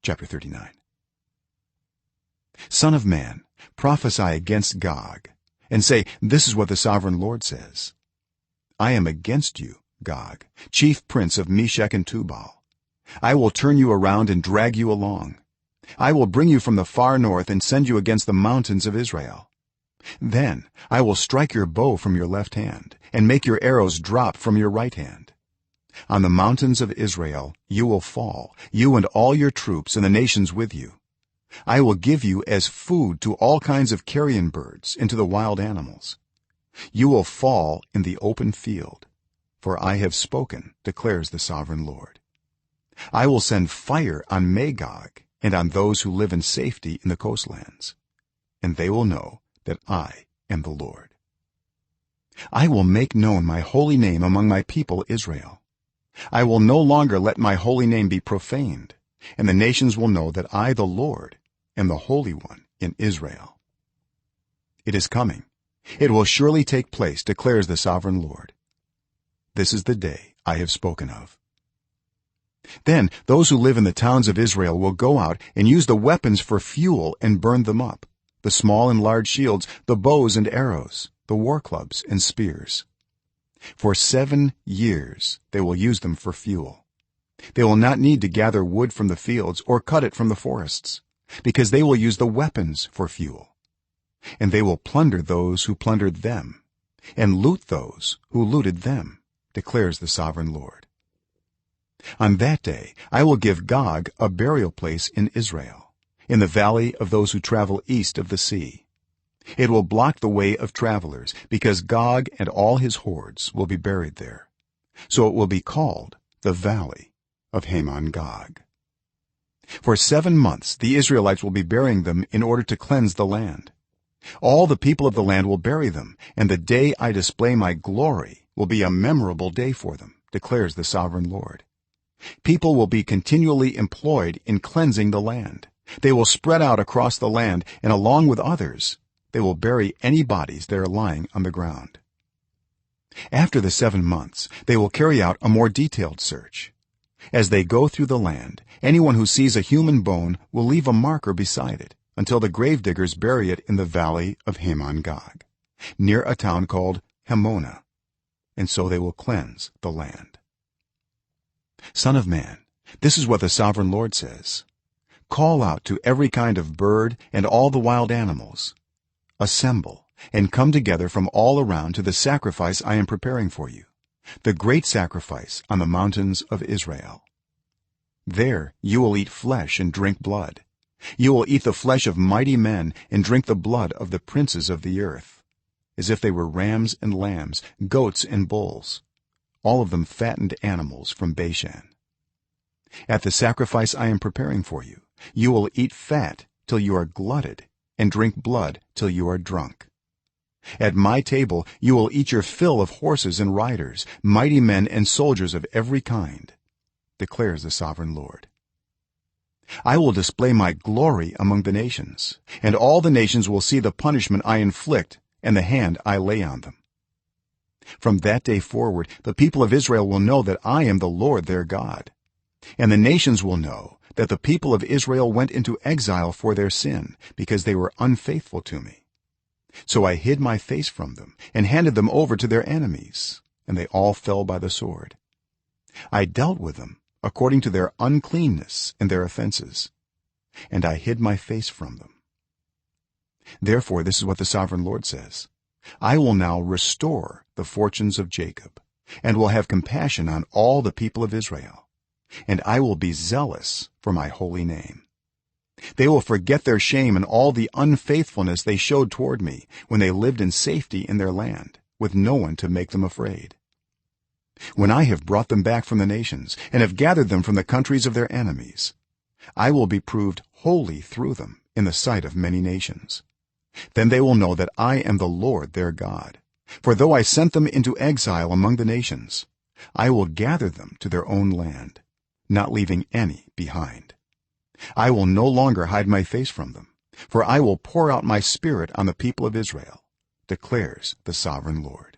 chapter 39. Son of man, prophesy against Gog and say, this is what the sovereign Lord says: I am against you, Gog, chief prince of Meshech and Tubal. I will turn you around and drag you along. I will bring you from the far north and send you against the mountains of Israel. Then I will strike your bow from your left hand and make your arrows drop from your right hand. On the mountains of Israel you will fall, you and all your troops and the nations with you. I will give you as food to all kinds of carrion birds and to the wild animals. You will fall in the open field, for I have spoken, declares the sovereign Lord. I will send fire on Magog and on those who live in safety in the coastlands, and they will know that I am the Lord. I will make known my holy name among my people Israel. I will no longer let my holy name be profaned, and the nations will know that I, the Lord, am the Holy One in Israel. It is coming, it will surely take place, declares the sovereign Lord. This is the day I have spoken of. Then those who live in the towns of Israel will go out and use the weapons for fuel and burn them up, the small and large shields, the bows and arrows, the war clubs and spears. For 7 years they will use them for fuel. They will not need to gather wood from the fields or cut it from the forests, because they will use the weapons for fuel. And they will plunder those who plundered them and loot those who looted them, declares the sovereign Lord. On that day I will give Gog a burial place in Israel, in the valley of those who travel east of the sea. It will block the way of travelers, because Gog and all his hordes will be buried there. So it will be called the valley of Hamon-Gog. For 7 months the Israelites will be burying them in order to cleanse the land. All the people of the land will bury them, and the day I display my glory will be a memorable day for them, declares the sovereign Lord. People will be continually employed in cleansing the land. They will spread out across the land, and along with others they will bury any bodies that are lying on the ground. After the 7 months they will carry out a more detailed search. As they go through the land, anyone who sees a human bone will leave a marker beside it until the gravediggers bury it in the valley of Hamon-Gog, near a town called Hamona, and so they will cleanse the land. Son of man, this is what the sovereign Lord says: call out to every kind of bird and all the wild animals. Assemble and come together from all around to the sacrifice I am preparing for you, the great sacrifice on the mountains of Israel. There you will eat flesh and drink blood. You will eat the flesh of mighty men and drink the blood of the princes of the earth, as if they were rams and lambs, goats and bulls, all of them fattened animals from Bashan. At the sacrifice I am preparing for you, you will eat fat till you are glutted and drink blood till you are drunk. At my table you will eat your fill of horses and riders, mighty men and soldiers of every kind, declares the sovereign Lord. I will display my glory among the nations, and all the nations will see the punishment I inflict and the hand I lay on them. From that day forward the people of Israel will know that I am the Lord their God, and the nations will know that the people of Israel went into exile for their sin, because they were unfaithful to me. So I hid my face from them and handed them over to their enemies, and they all fell by the sword. I dealt with them according to their uncleanness and their offenses, and I hid my face from them. Therefore this is what the sovereign Lord says: I will now restore the fortunes of Jacob, and will have compassion on all the people of Israel, and I will be zealous for my holy name. They will forget their shame and all the unfaithfulness they showed toward me when they lived in safety in their land, with no one to make them afraid. When I have brought them back from the nations and have gathered them from the countries of their enemies, I will be proved holy through them in the sight of many nations. Then they will know that I am the Lord their God. For though I sent them into exile among the nations, I will gather them to their own land, not leaving any behind. I will no longer hide my face from them, for I will pour out my spirit on the people of Israel, declares the sovereign Lord.